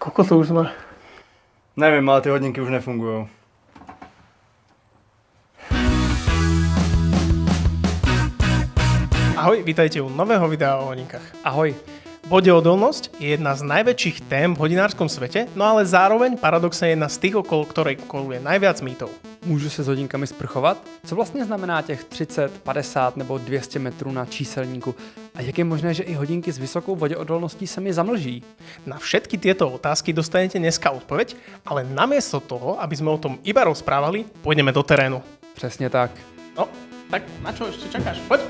Koľko to už má? Nevím, ale ty hodinky už nefungují. Ahoj, vítajte u nového videa o hodinkách. Ahoj. Vodeodolnosť je jedna z najväčších tém v hodinárskom svete, no ale zároveň paradoxne jedna z tých, okolo ktorej koluje najviac mýtov. Můžu se s hodinkami sprchovat? Co vlastně znamená těch 30, 50 nebo 200 metrů na číselníku? A jak je možné, že i hodinky s vysokou vodeodolností se mi zamlží? Na všetky tieto otázky dostanete dneska odpoveď, ale namiesto toho, aby sme o tom iba rozprávali, pôjdeme do terénu. Přesně tak. No, tak na čo ešte čakáš? Poď!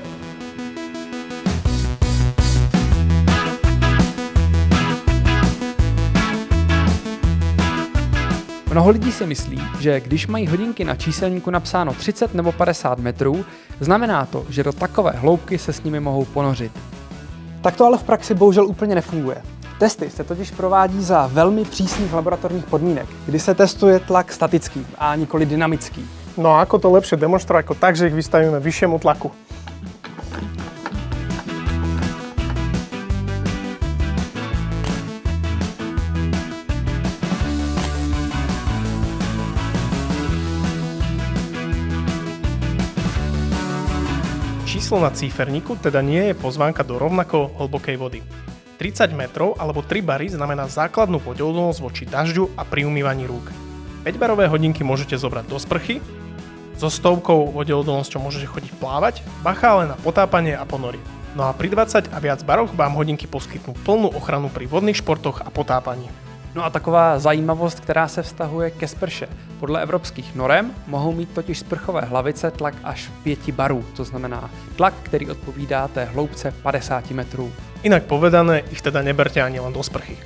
Mnoho lidí si myslí, že když mají hodinky na číselníku napsáno 30 nebo 50 metrů, znamená to, že do takové hloubky se s nimi mohou ponořit. Tak to ale v praxi bohužel úplně nefunguje. Testy se totiž provádí za velmi přísných laboratorních podmínek, kdy se testuje tlak statický a nikoli dynamický. No a ako to lepšie demonstrovať ako tak, že ich vystavíme vyššiemu tlaku? Číslo na cíferníku teda nie je pozvánka do rovnako hlbokej vody. 30 metrov alebo 3 bary znamená základnú vodeodolnosť voči dažďu a pri umývaní rúk. 5-barové hodinky môžete zobrať do sprchy, so stovkou vodeodolnosťou môžete chodiť plávať, bacha ale na potápanie a ponory. No a pri 20 a viac baroch vám hodinky poskytnú plnú ochranu pri vodných športoch a potápaní. No a taková zajímavost, která se vztahuje ke sprše. Podle evropských norem mohou mít totiž sprchové hlavice tlak až 5 barů, to znamená tlak, který odpovídá té hloubce 50 metrů. Inak povedané, ich teda neberte ani len do sprchy.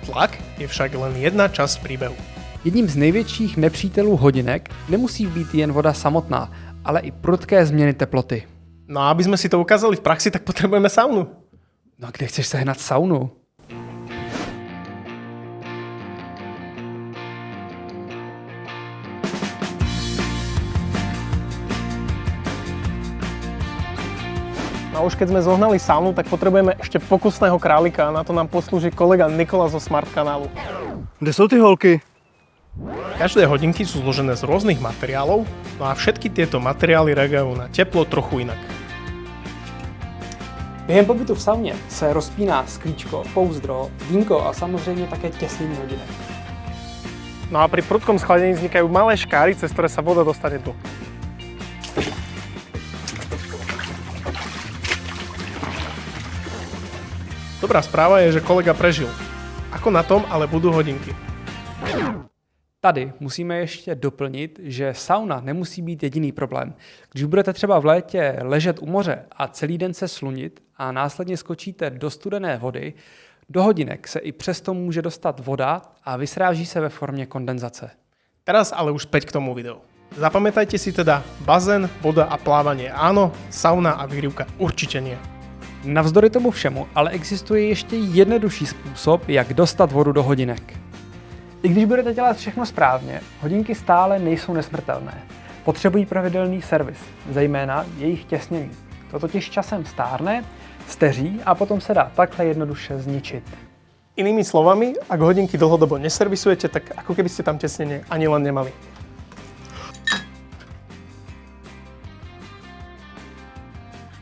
Tlak je však len jedna časť príbehu. Jedním z největších nepřítelů hodinek nemusí být jen voda samotná, ale i prudké změny teploty. No a aby sme si to ukázali v praxi, tak potrebujeme saunu. No a kde chceš sehnat saunu? A už keď sme zohnali saunu, tak potrebujeme ešte pokusného králika a na to nám poslúži kolega Nikola zo Smart kanálu. Kde jsou ty holky? Každé hodinky sú zložené z rôznych materiálov, no a všetky tieto materiály reagujú na teplo trochu inak. Během pobytu v sauně se rozpíná sklíčko, pouzdro, vínko a samozřejmě také těsnění hodinek. No a pri prudkom schladení vznikajú malé škáry, cez ktoré sa voda dostane tu. Dobrá správa je, že kolega prežil. Ako na tom ale budú hodinky. Tady musíme ještě doplnit, že sauna nemusí být jediný problém. Když budete třeba v létě ležet u moře a celý den se slunit a následně skočíte do studené vody, do hodinek se i přesto může dostat voda a vysráží se ve formě kondenzace. Teraz ale už späť k tomu videu. Zapamätajte si teda bazén, voda a plávanie áno, sauna a výrivka určite nie. Navzdory tomu všemu ale existuje ještě jednodušší způsob, jak dostat vodu do hodinek. I když budete dělat všechno správně, hodinky stále nejsou nesmrtelné. Potřebují pravidelný servis, zejména jejich těsnění. To totiž časem stárne, steří a potom se dá takhle jednoduše zničit. Inými slovami, ak hodinky dlhodobo neservisujete, tak ako keby ste tam tesnenie ani len nemali.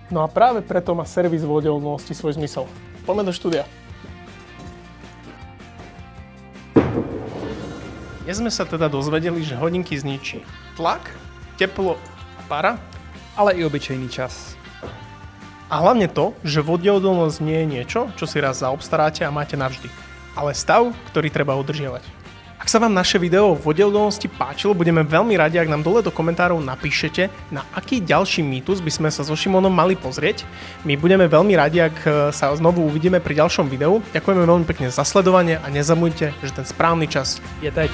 No a práve preto má servis vodeodolnosti svoj zmysel. Poďme do štúdia. Dnes sme sa teda dozvedeli, že hodinky zničí tlak, teplo a para, Ale i obyčejný čas. a hlavne to, že vodeodolnosť nie je niečo, čo si raz zaobstaráte a máte navždy, ale stav, ktorý treba udržiavať. Ak sa vám naše video o vodeodolnosti páčilo, budeme veľmi radi, ak nám dole do komentárov napíšete, na aký ďalší mýtus by sme sa so Šimonom mali pozrieť. My budeme veľmi radi, ak sa znovu uvidíme pri ďalšom videu. Ďakujeme veľmi pekne za sledovanie a nezabudnite, že ten správny čas Je teď.